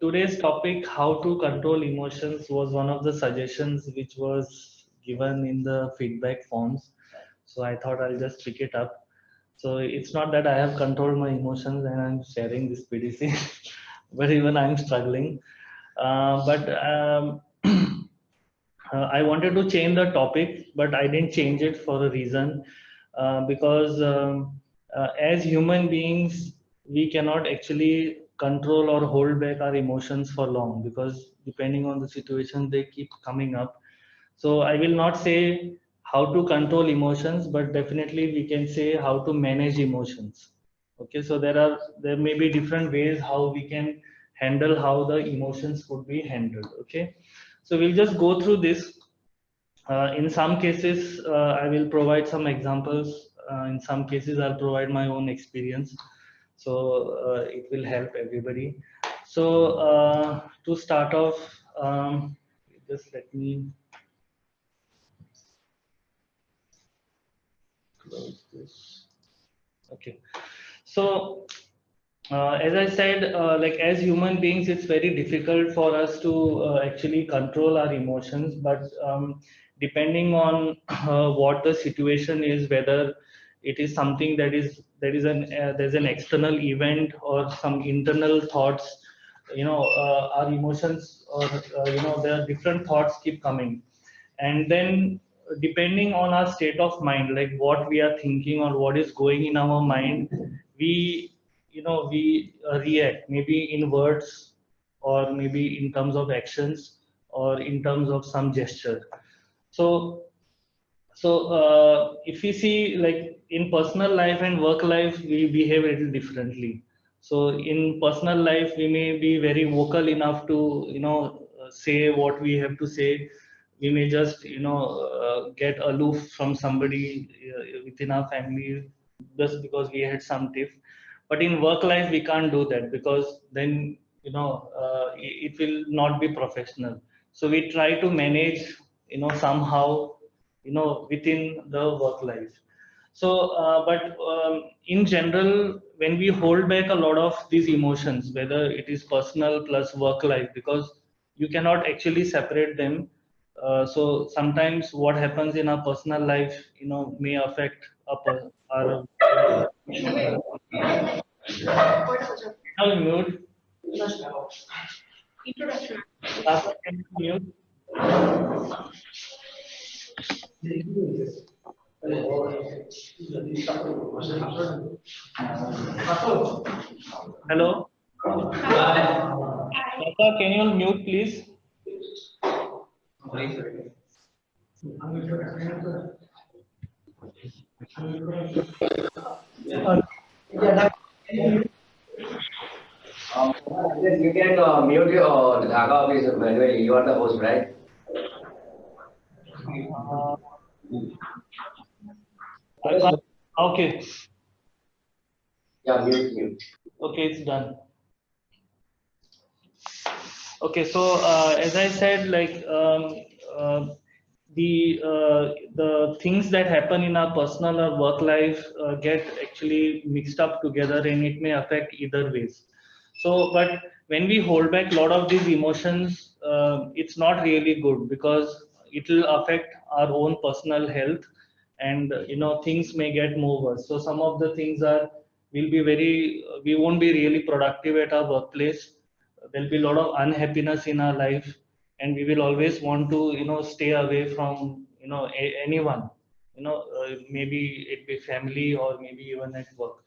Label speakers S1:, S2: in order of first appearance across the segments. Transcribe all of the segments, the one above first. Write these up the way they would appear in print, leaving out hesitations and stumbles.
S1: today's topic, how to control emotions, was one of the suggestions which was given in the feedback forms. So I thought I'll just pick it up. So it's not that I have controlled my emotions and I'm sharing this PDC, but even I'm struggling. But I wanted to change the topic, but I didn't change it for a reason, because as human beings, we cannot actually control or hold back our emotions for long, because depending on the situation, they keep coming up. So I will not say how to control emotions, but definitely we can say how to manage emotions. Okay, so there may be different ways how we can handle how the emotions could be handled. Okay, so we'll just go through this. In some cases, I will provide some examples. In some cases, I'll provide my own experience. So it will help everybody. So to start off, just let me close this. Okay. So as I said, like as human beings, it's very difficult for us to actually control our emotions. But depending on what the situation is, whether it is something there's an external event or some internal thoughts, our emotions, or there are different thoughts keep coming, and then depending on our state of mind, like what we are thinking or what is going in our mind, we react maybe in words, or maybe in terms of actions, or in terms of some gesture. So so if we see, like in personal life and work life, we behave a little differently. So in personal life, we may be very vocal enough to say what we have to say. We may just get aloof from somebody within our family, just because we had some tiff. But in work life, we can't do that, because then it will not be professional. So we try to manage somehow within the work life. So but in general, when we hold back a lot of these emotions, whether it is personal plus work life, because you cannot actually separate them. So sometimes what happens in our personal life may affect our I'll mute. Last can you mute? Hello, Lata, can you mute please?
S2: Yes, you can mute your Dhaka office manually. You are the host, right?
S1: Uh, I can't. Okay,
S2: Yeah, mute.
S1: okay, it's done. Okay, so as I said, like uh, the things that happen in our personal or work life get actually mixed up together, and it may affect either ways. So, but when we hold back a lot of these emotions, it's not really good, because it will affect our own personal health, and things may get more worse. So some of the things are, we won't be really productive at our workplace. There'll be a lot of unhappiness in our life, and we will always want to stay away from anyone, maybe it be family or maybe even at work.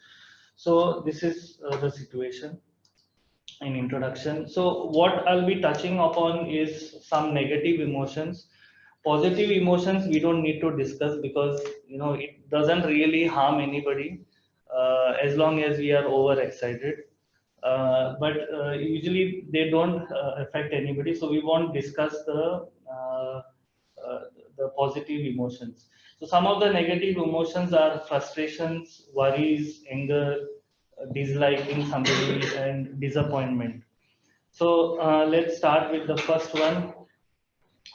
S1: So this is the situation in introduction. So what I'll be touching upon is some negative emotions. Positive emotions we don't need to discuss, because it doesn't really harm anybody, as long as we are overexcited. But usually they don't affect anybody, so we won't discuss uh, the positive emotions. So some of the negative emotions are frustrations, worries, anger, disliking somebody, and disappointment. So let's start with the first one.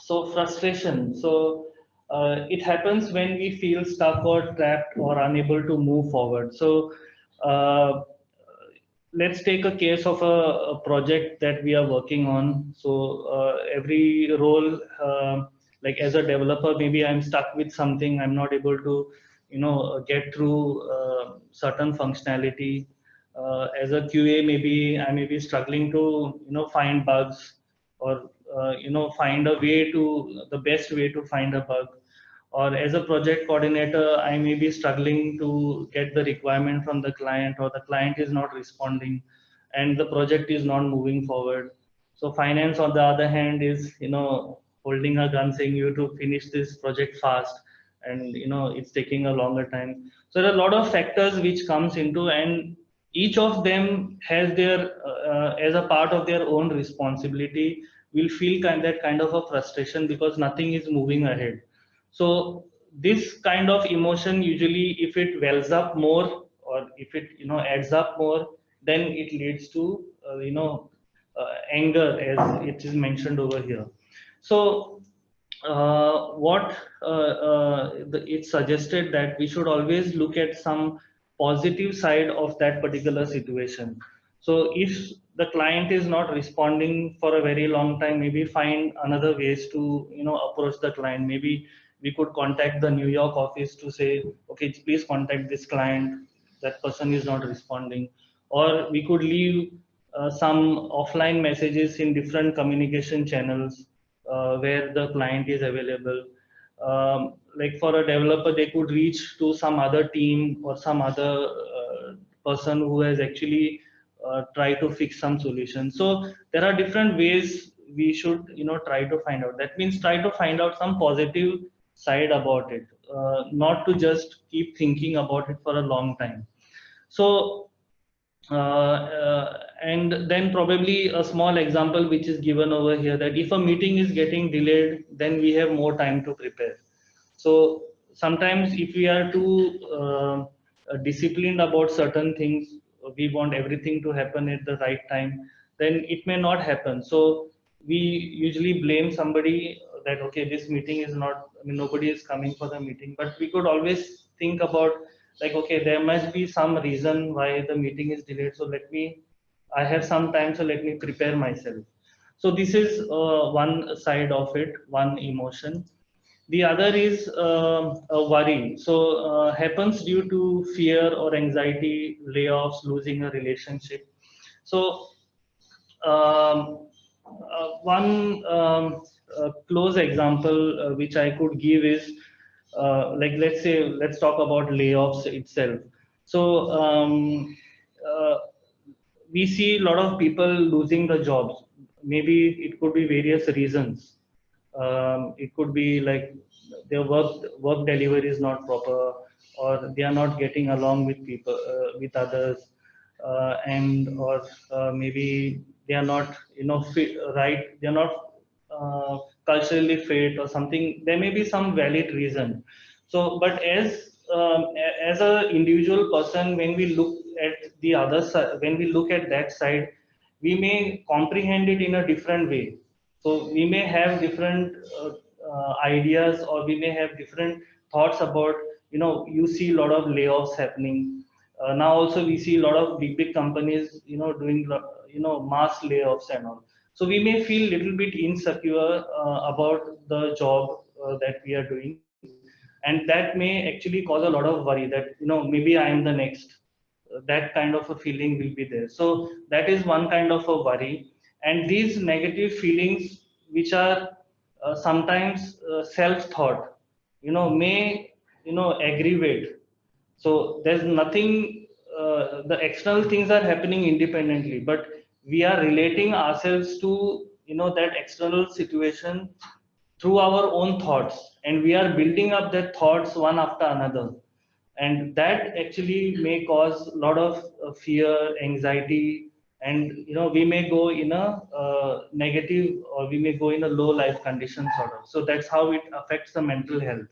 S1: So frustration. So it happens when we feel stuck or trapped or unable to move forward. So uh, let's take a case of a project that we are working on. So every role, like as a developer, maybe I'm stuck with something. I'm not able to, get through certain functionality. As a QA, maybe I may be struggling to, find bugs or, find a way to the best way to find a bug. Or as a project coordinator, I may be struggling to get the requirement from the client, or the client is not responding and the project is not moving forward. So finance on the other hand is, holding a gun saying you to finish this project fast, and it's taking a longer time. So there are a lot of factors which comes into, and each of them has their as a part of their own responsibility, will feel that kind of a frustration because nothing is moving ahead. So this kind of emotion, usually if it wells up more, or if it adds up more, then it leads to anger, as it is mentioned over here. So what it's suggested that we should always look at some positive side of that particular situation. So if the client is not responding for a very long time, maybe find another ways to approach the client. Maybe we could contact the New York office to say, okay, please contact this client, that person is not responding. Or we could leave some offline messages in different communication channels where the client is available. Like for a developer, they could reach to some other team or some other person who has actually tried to fix some solution. So there are different ways we should try to find out. That means try to find out some positive side about it, not to just keep thinking about it for a long time. So and then probably a small example which is given over here, that if a meeting is getting delayed, then we have more time to prepare. So sometimes if we are too disciplined about certain things, we want everything to happen at the right time, then it may not happen. So we usually blame somebody that, okay, this meeting is not, I mean, nobody is coming for the meeting, but we could always think about, like, okay, there must be some reason why the meeting is delayed. So I have some time, so let me prepare myself. So this is one side of it, one emotion. The other is a worry. So happens due to fear or anxiety, layoffs, losing a relationship. So one close example which I could give is, like, let's talk about layoffs itself. So uh, we see a lot of people losing the jobs. Maybe it could be various reasons. It could be like their work delivery is not proper, or they are not getting along with people, with others, and or maybe they are not fit, right, they are not culturally fit or something. There may be some valid reason. So but as a individual person, when we look at the other side, when we look at that side, we may comprehend it in a different way. So we may have different ideas, or we may have different thoughts about, you see a lot of layoffs happening. Now also we see a lot of big companies, doing mass layoffs and all. So we may feel little bit insecure about the job that we are doing, and that may actually cause a lot of worry that, maybe I am the next. That kind of a feeling will be there. So that is one kind of a worry. And these negative feelings, which are sometimes self thought, may aggravate. So there's nothing, the external things are happening independently, but we are relating ourselves to that external situation through our own thoughts, and we are building up that thoughts one after another, and that actually may cause a lot of fear, anxiety, and we may go in a negative, or we may go in a low life condition sort of. So that's how it affects the mental health.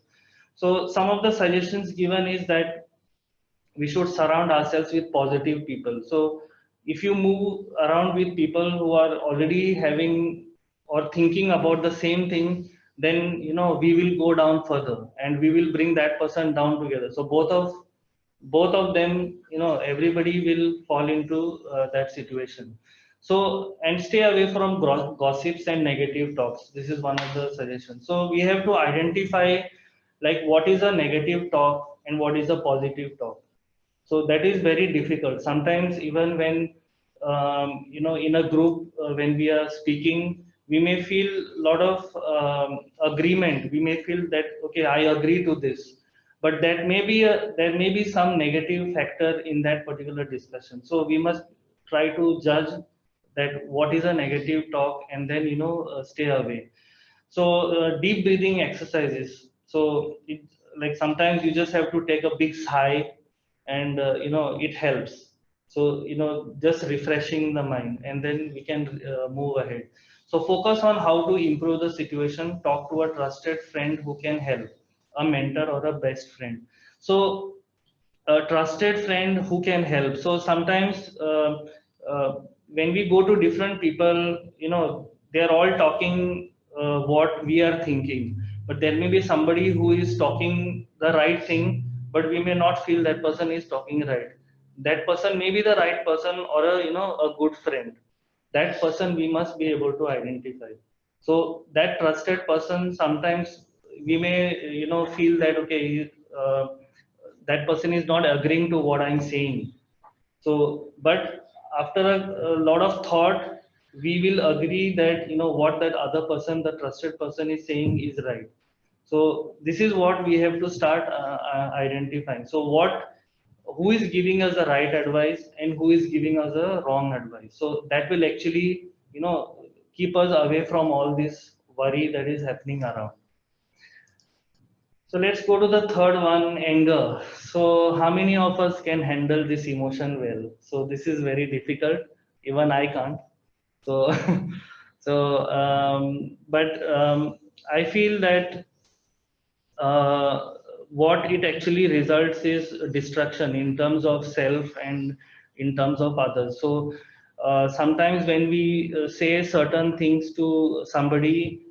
S1: So some of the suggestions given is that we should surround ourselves with positive people. So if you move around with people who are already having or thinking about the same thing, then we will go down further, and we will bring that person down together. So both of both of them, everybody will fall into that situation. So, and stay away from gossips and negative talks. This is one of the suggestions. So we have to identify like what is a negative talk and what is a positive talk. So that is very difficult. Sometimes even when, in a group, when we are speaking, we may feel a lot of agreement. We may feel that, okay, I agree to this, but there may be some negative factor in that particular discussion. So we must try to judge that what is a negative talk, and then stay away. So deep breathing exercises. So like sometimes you just have to take a big sigh, and it helps. So just refreshing the mind, and then we can move ahead. So focus on how to improve the situation. Talk to a trusted friend who can help, a mentor or a best friend. So a trusted friend who can help. So sometimes when we go to different people, they're all talking what we are thinking, but there may be somebody who is talking the right thing, but we may not feel that person is talking right. That person may be the right person, or a good friend. That person we must be able to identify. So that trusted person, sometimes we may feel that, okay, that person is not agreeing to what I'm saying. So, but after a lot of thought, we will agree that what that other person, the trusted person, is saying is right. So this is what we have to start identifying. So who is giving us the right advice and who is giving us a wrong advice. So that will actually keep us away from all this worry that is happening around. So let's go to the third one, anger. So how many of us can handle this emotion well? So this is very difficult. Even I can't. So, but I feel that what it actually results is destruction in terms of self and in terms of others. So sometimes when we say certain things to somebody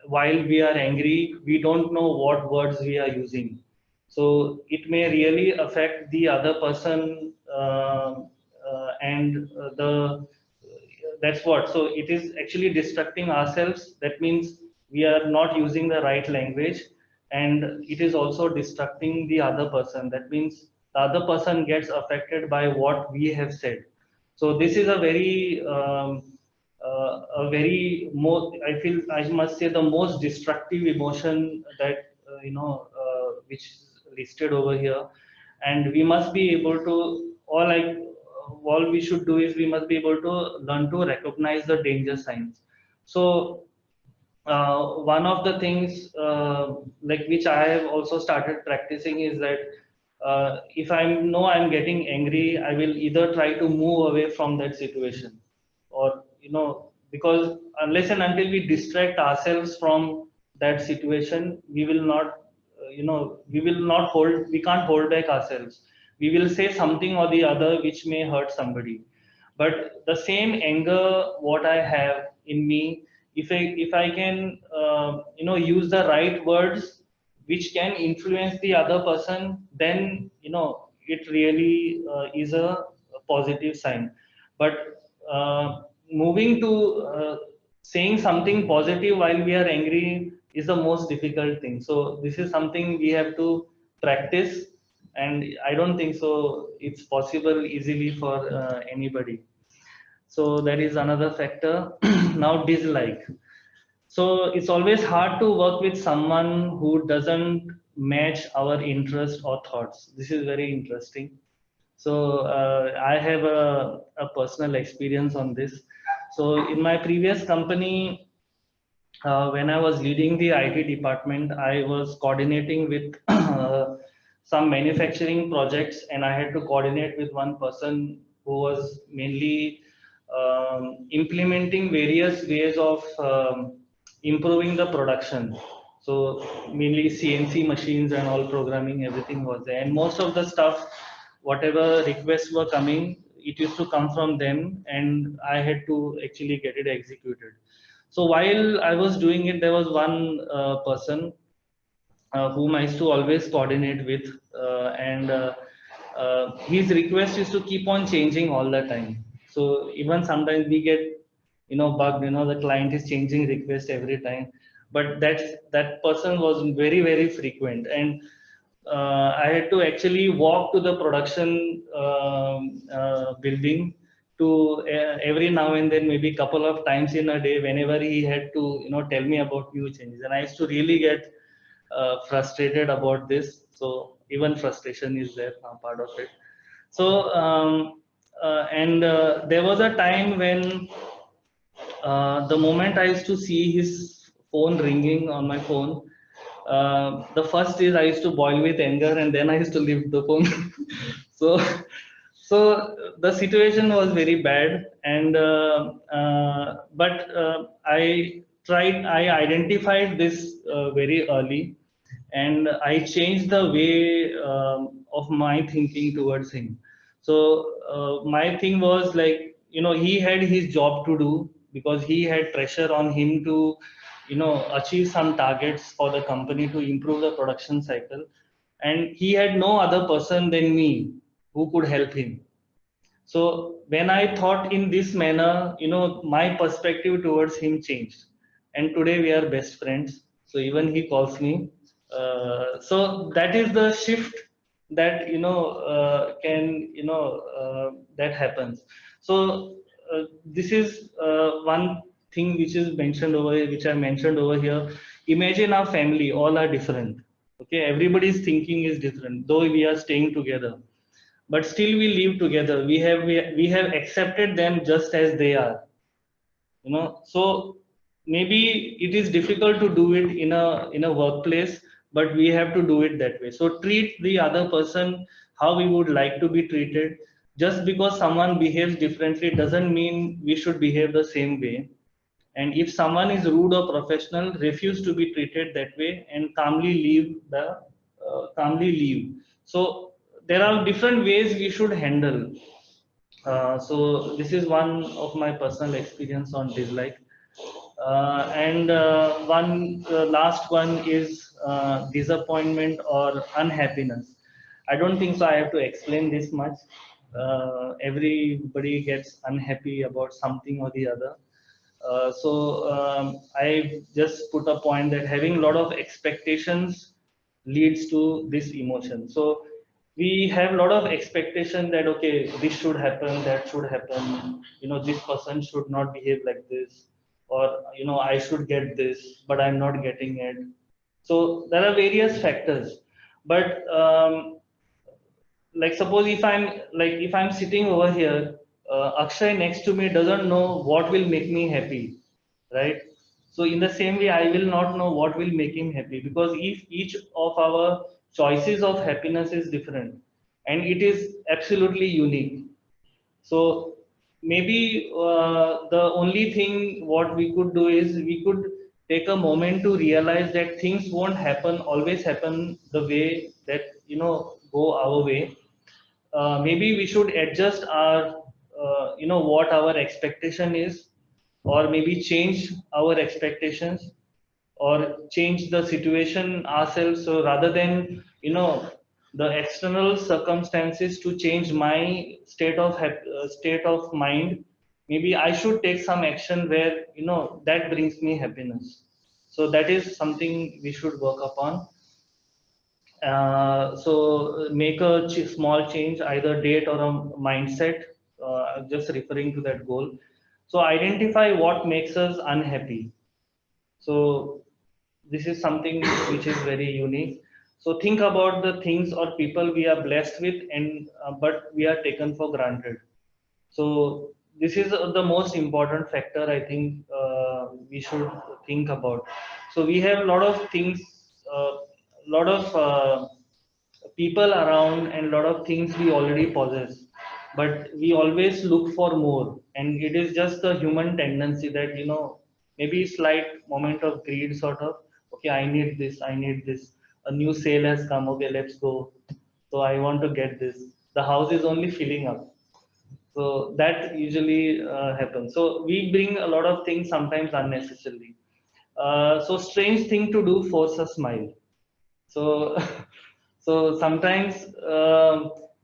S1: while we are angry, we don't know what words we are using. So it may really affect the other person, and the that's what. So it is actually distracting ourselves. That means we are not using the right language, and it is also distracting the other person. That means the other person gets affected by what we have said. So this is a very I feel I must say the most destructive emotion that which is listed over here. And we must be able to, all we should do is we must be able to learn to recognize the danger signs. So one of the things like which I have also started practicing is that if I know I'm getting angry, I will either try to move away from that situation, or because unless and until we distract ourselves from that situation, we will not we can't hold back ourselves. We will say something or the other which may hurt somebody. But the same anger what I have in me, if I can use the right words which can influence the other person, then it really is a positive sign. But moving to saying something positive while we are angry is the most difficult thing. So this is something we have to practice, and I don't think so it's possible easily for anybody. So that is another factor. Now, dislike. So it's always hard to work with someone who doesn't match our interest or thoughts. This is very interesting. So I have a personal experience on this. So in my previous company, when I was leading the IT department, I was coordinating with some manufacturing projects, and I had to coordinate with one person who was mainly implementing various ways of improving the production. So mainly CNC machines and all programming, everything was there. And most of the stuff, whatever requests were coming, it used to come from them, and I had to actually get it executed. So while I was doing it, there was one person whom I used to always coordinate with, and his request is to keep on changing all the time. So even sometimes we get, bugged. The client is changing request every time, but that person was very very frequent, and I had to actually walk to the production building to every now and then, maybe couple of times in a day, whenever he had to, tell me about new changes, and I used to really get frustrated about this. So even frustration is there, part of it. So and there was a time when the moment I used to see his phone ringing on my phone, the first is I used to boil with anger, and then I used to leave the phone. so so the situation was very bad, and but I identified this very early, and I changed the way of my thinking towards him. So my thing was like, he had his job to do, because he had pressure on him to, achieve some targets for the company to improve the production cycle, and he had no other person than me who could help him. So when I thought in this manner, my perspective towards him changed, and today we are best friends. So even he calls me. So that is the shift that, can, that happens. So this is one thing which is mentioned over here, which I mentioned over here. Imagine our family, all are different. Okay, everybody's thinking is different, though we are staying together, but still we live together. We have accepted them just as they are. So maybe it is difficult to do it in a workplace, but we have to do it that way. So treat the other person how we would like to be treated. Just because someone behaves differently doesn't mean we should behave the same way. And if someone is rude or professional, refuse to be treated that way, and calmly leave. So there are different ways we should handle. So this is one of my personal experience on dislike. And one last one is disappointment or unhappiness. I don't think so I have to explain this much. Everybody gets unhappy about something or the other. So I just put a point that having a lot of expectations leads to this emotion. So we have a lot of expectation that, okay, this should happen, that should happen. This person should not behave like this, or I should get this, but I'm not getting it. So there are various factors, but like suppose if I'm sitting over here, Akshay next to me doesn't know what will make me happy, right? So in the same way, I will not know what will make him happy, because if each of our choices of happiness is different, and it is absolutely unique. So maybe the only thing what we could do is we could take a moment to realize that things won't always happen the way that, go our way. Maybe we should adjust our, what our expectation is, or maybe change our expectations, or change the situation ourselves. So rather than, the external circumstances to change my state of mind, maybe I should take some action where, that brings me happiness. So that is something we should work upon. So make a small change, either date or a mindset, just referring to that goal. So identify what makes us unhappy. So this is something which is very unique. So think about the things or people we are blessed with, and but we are taken for granted. So this is the most important factor, I think, we should think about. So we have a lot of things, a lot of people around, and a lot of things we already possess, but we always look for more, and it is just a human tendency that, maybe slight moment of greed, sort of, okay, I need this, a new sale has come, okay, let's go, so I want to get this, the house is only filling up. So that usually happens. So we bring a lot of things sometimes unnecessarily. So strange thing to do, force a smile. So so sometimes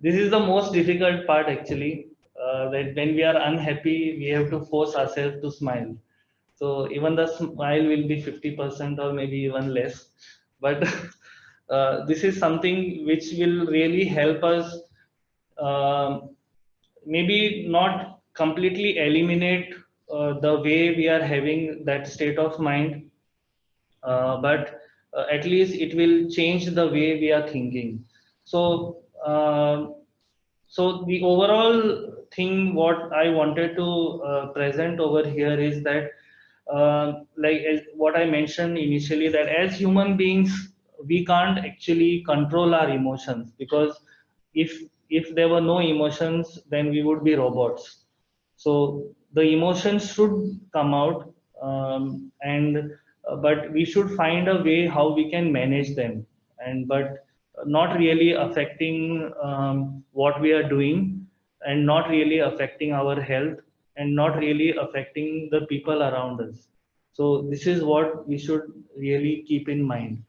S1: this is the most difficult part actually, that when we are unhappy we have to force ourselves to smile. So even the smile will be 50% or maybe even less, but this is something which will really help us, um, maybe not completely eliminate the way we are having that state of mind, but at least it will change the way we are thinking. So, so the overall thing what I wanted to present over here is that, like as what I mentioned initially, that as human beings we can't actually control our emotions, because if there were no emotions then we would be robots. So the emotions should come out, and but we should find a way how we can manage them, and but not really affecting what we are doing, and not really affecting our health, and not really affecting the people around us. So this is what we should really keep in mind.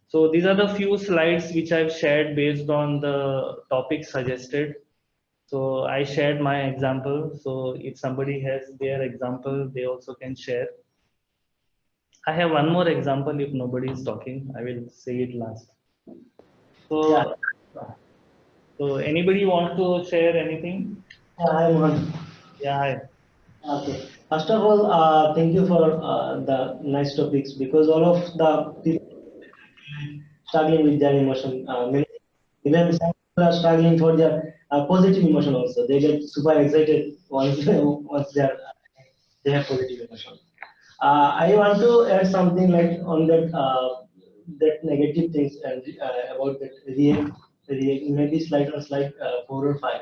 S1: So these are the few slides which I've shared based on the topic suggested. So I shared my example. So if somebody has their example, they also can share. I have one more example. If nobody is talking, I will say it last.
S3: Yeah,
S1: So, so anybody want to share anything?
S3: I'm on.
S1: Yeah, hi.
S3: Okay. First of all, thank you for the nice topics, because all of the people struggling with their emotion, even some people are struggling for their positive emotion also. They get super excited once once they have positive emotion. I want to add something like on that that negative things and about that maybe slide on slide 4 or 5,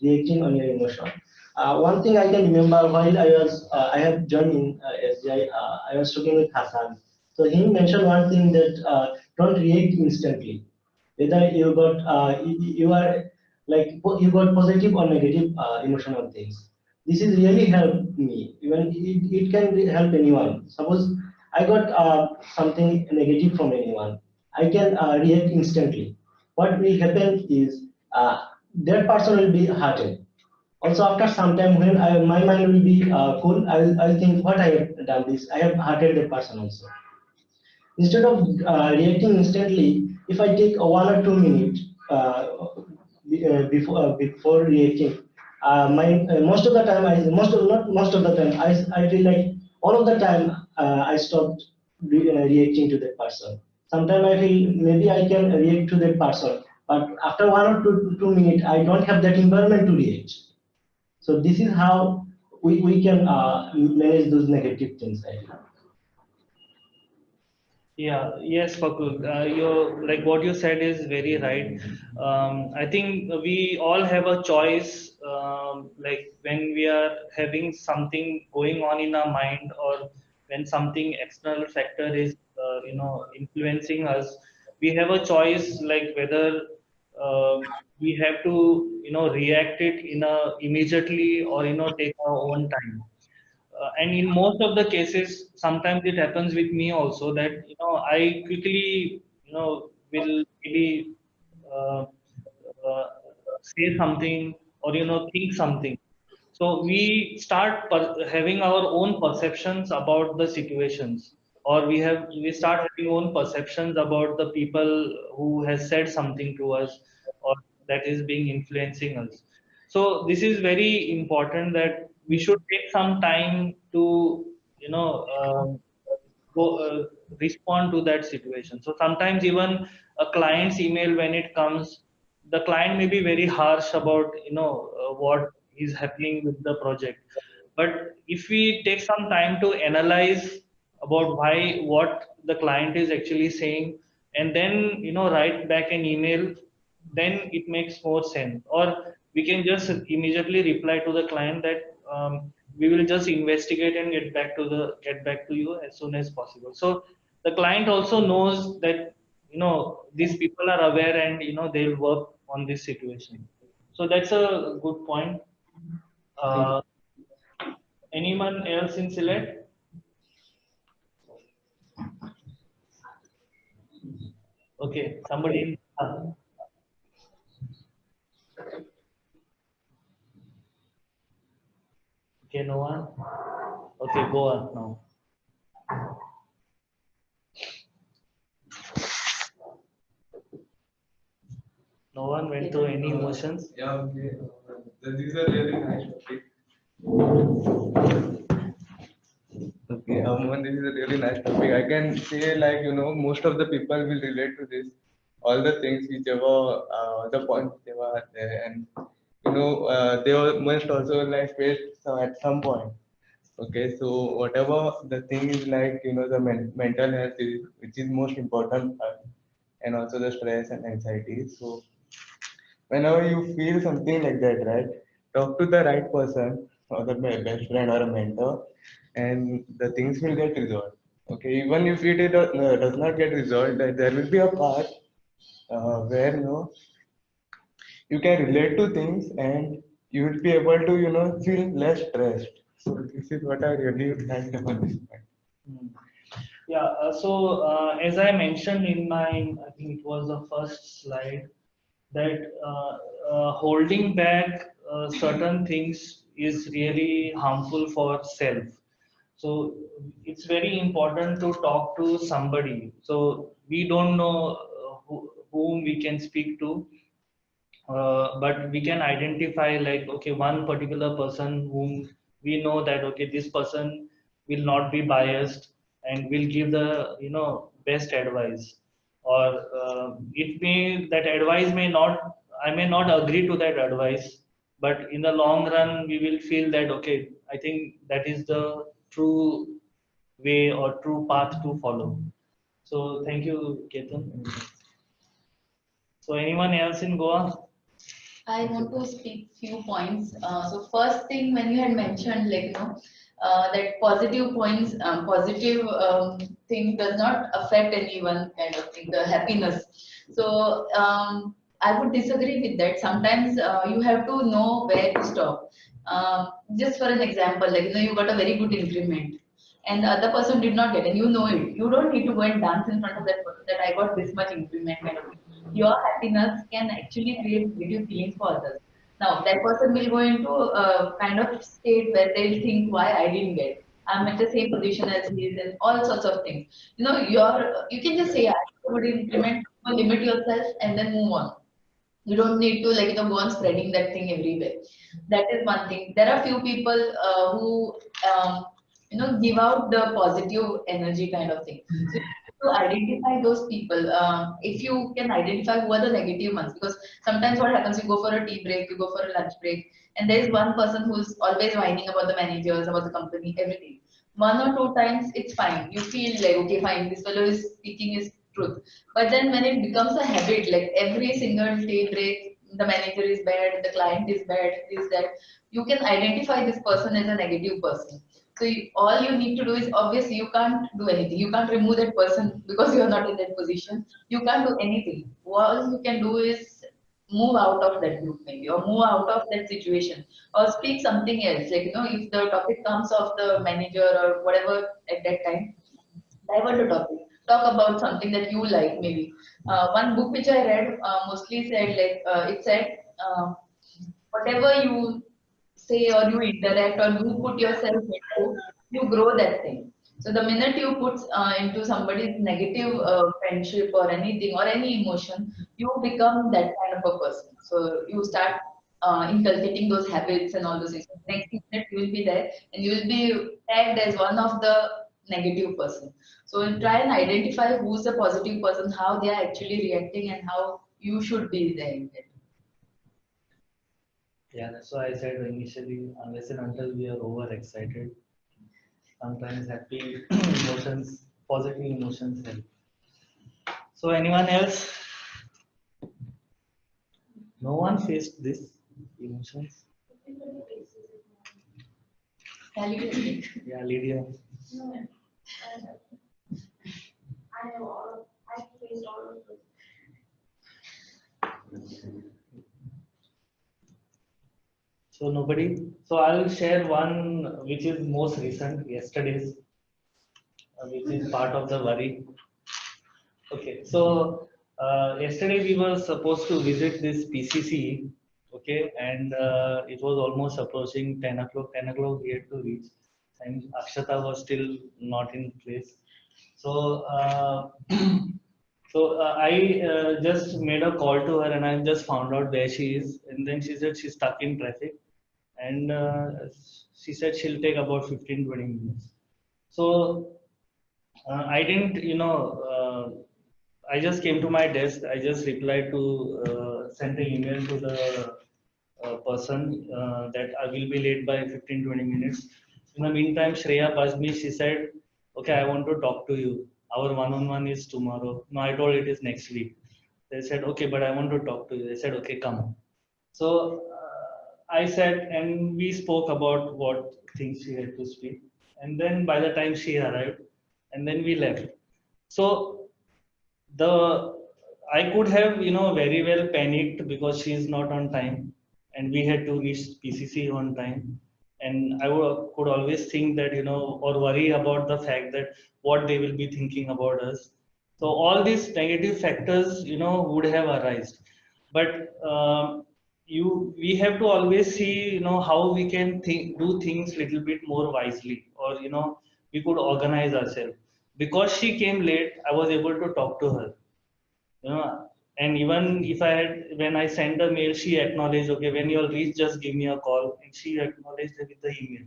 S3: reacting on your emotion. One thing I can remember while I have joined in SGI, I was talking with Hassan. So he mentioned one thing that don't react instantly. Whether you are like you got positive or negative emotional things. This is really helped me. Even it can help anyone. Suppose I got something negative from anyone, I can react instantly. What will happen is that person will be hurted. Also, after some time, when my mind will be cool, I'll think what I have done this. I have hurted that person also. Instead of reacting instantly, if I take a 1 or 2 minutes before reacting, most of the time, not most of the time, I feel like all of the time I stopped reacting to that person. Sometimes I feel maybe I can react to that person, but after 1 or 2 minutes, I don't have that environment to react. So this is how we can manage those negative things. I feel.
S1: Yeah, yes, Fakul. You like what you said is very right. I think we all have a choice. Like when we are having something going on in our mind, or when something external factor is, influencing us, we have a choice. Like whether we have to, react it in a immediately, or take our own time. And in most of the cases sometimes it happens with me also, that I quickly will maybe uh, uh, say something, or think something. So we start having our own perceptions about the situations, or we start having own perceptions about the people who has said something to us, or that is being influencing us. So this is very important, that we should take some time to go respond to that situation. So sometimes even a client's email, when it comes, the client may be very harsh about what is happening with the project, but if we take some time to analyze about why, what the client is actually saying, and then write back an email, then it makes more sense. Or we can just immediately reply to the client that, we will just investigate and get back to you as soon as possible. So the client also knows that these people are aware, and they'll work on this situation. So that's a good point.
S3: Thank you.
S1: uh, Anyone else in select? Okay, somebody. Okay, no one. Okay, go on now. No one went through any emotions.
S4: Yeah, okay. These are really nice topic. Okay, this is a really nice topic. I can say, like, most of the people will relate to this. All the things whichever the points they were there, and they must also like face at some point. Okay, so whatever the thing is, like, the mental health is, which is most important part, and also the stress and anxiety. So whenever you feel something like that, right, talk to the right person or the best friend or a mentor, and the things will get resolved. Okay, even if does not get resolved, there will be a part where you can relate to things, and you will be able to feel less stressed. So this is what I really liked about this point.
S1: Hmm. Yeah, as I mentioned in my, I think it was the first slide, that holding back certain things is really harmful for self. So it's very important to talk to somebody. So we don't know whom we can speak to, but we can identify, like, okay, one particular person whom we know that, okay, this person will not be biased and will give the best advice. Or it may, that advice may not, I may not agree to that advice, but in the long run we will feel that, okay, I think that is the true way or true path to follow. So thank you, Ketan. So anyone else in Goa?
S5: I want to speak few points. So first thing, when you had mentioned, like, that positive points, positive thing does not affect anyone, kind of thing, the happiness. So I would disagree with that. Sometimes you have to know where to stop. Just for an example, like, you got a very good increment, and the other person did not get, and you know it. You don't need to go and dance in front of that person that I got this much increment, kind of thing. Your happiness can actually create negative feelings for others. Now, that person will go into a kind of state where they'll think, why I didn't get. I'm at the same position as he is, and all sorts of things. You can just say, I would implement, limit yourself, and then move on. You don't need to, like, go on spreading that thing everywhere. That is one thing. There are few people who give out the positive energy, kind of thing. So to identify those people, if you can identify who are the negative ones, because sometimes what happens, you go for a tea break, you go for a lunch break, and there is one person who's always whining about the managers, about the company, everything. One or two times it's fine, you feel like, okay, fine, this fellow is speaking his truth. But then when it becomes a habit, like every single tea break, the manager is bad, the client is bad, this, that, you can identify this person as a negative person. So all you need to do is, obviously you can't do anything. You can't remove that person because you are not in that position. You can't do anything. All you can do is move out of that group, maybe, or move out of that situation, or speak something else. Like, if the topic comes of the manager or whatever at that time, divert the topic. Talk about something that you like, maybe. One book which I read mostly said, like, it said, whatever you say or you interact or you put yourself into, you grow that thing. So the minute you put into somebody's negative friendship or anything or any emotion, you become that kind of a person. So you start inculcating those habits and all those things. Next minute you will be there and you will be tagged as one of the negative person. So you try and identify who's the positive person, how they are actually reacting, and how you should be there.
S1: Yeah, that's why I said initially, unless and until we are overexcited, sometimes happy emotions, positive emotions help. So anyone else? No one faced this emotions.
S5: Validate.
S1: Yeah, Lydia. So nobody. So I'll share one which is most recent, yesterday's, which is part of the worry. Okay, so Yesterday we were supposed to visit this PCC, okay, and it was almost approaching 10 o'clock. 10 o'clock we had to reach, and Akshata was still not in place. So, I just made a call to her, and I just found out where she is. And then she said she's stuck in traffic, and she said she'll take about 15-20 minutes. So I didn't, I just came to my desk. I just replied to send an email to the person that I will be late by 15-20 minutes. In the meantime, Shreya buzzed me. She said, "Okay, I want to talk to you. Our one-on-one is tomorrow." No, I told it is next week. They said, "Okay, but I want to talk to you." They said, "Okay, come." So I said, and we spoke about what things she had to speak. And then by the time she arrived, and then we left. So the I could have, very well panicked because she is not on time, and we had to reach PCC on time. And could always think that, or worry about the fact that what they will be thinking about us. So all these negative factors, would have arisen. But we have to always see, how we can do things little bit more wisely, or we could organize ourselves. Because she came late, I was able to talk to her, and even if I had, when I sent a mail, she acknowledged, "Okay, when you'll reach, just give me a call," and she acknowledged it with the email.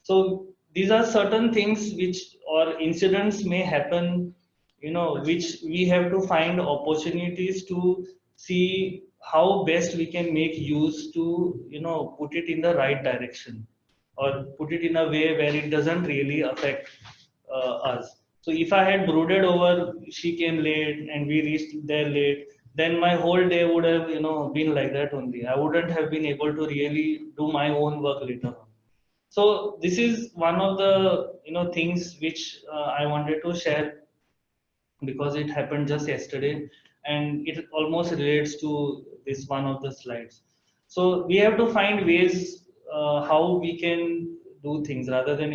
S1: So these are certain things which, or incidents may happen, which we have to find opportunities to see how best we can make use to, put it in the right direction, or put it in a way where it doesn't really affect us. So if I had brooded over she came late and we reached there late, then my whole day would have, been like that only. I wouldn't have been able to really do my own work later on. So this is one of the, things which I wanted to share, because it happened just yesterday, and it almost relates to this one of the slides. So we have to find ways how we can do things, rather than,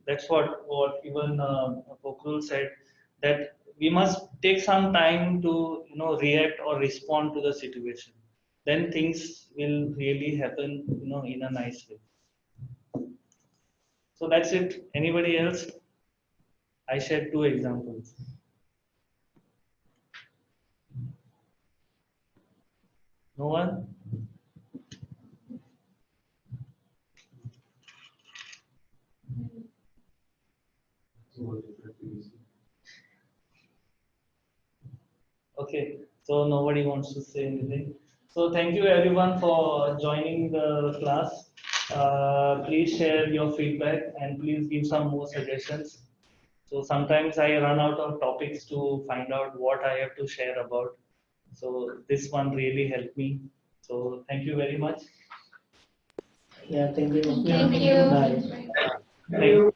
S1: that's what even Pokrul said, that we must take some time to, react or respond to the situation. Then things will really happen, in a nice way. So that's it. Anybody else? I shared 2 examples. No one? Okay, so nobody wants to say anything. So thank you everyone for joining the class. Please share your feedback and please give some more suggestions. So sometimes I run out of topics to find out what I have to share about. So this one really helped me. So thank you very much.
S3: Yeah, thank you.
S5: Thank you.
S3: Bye.
S1: Thank you.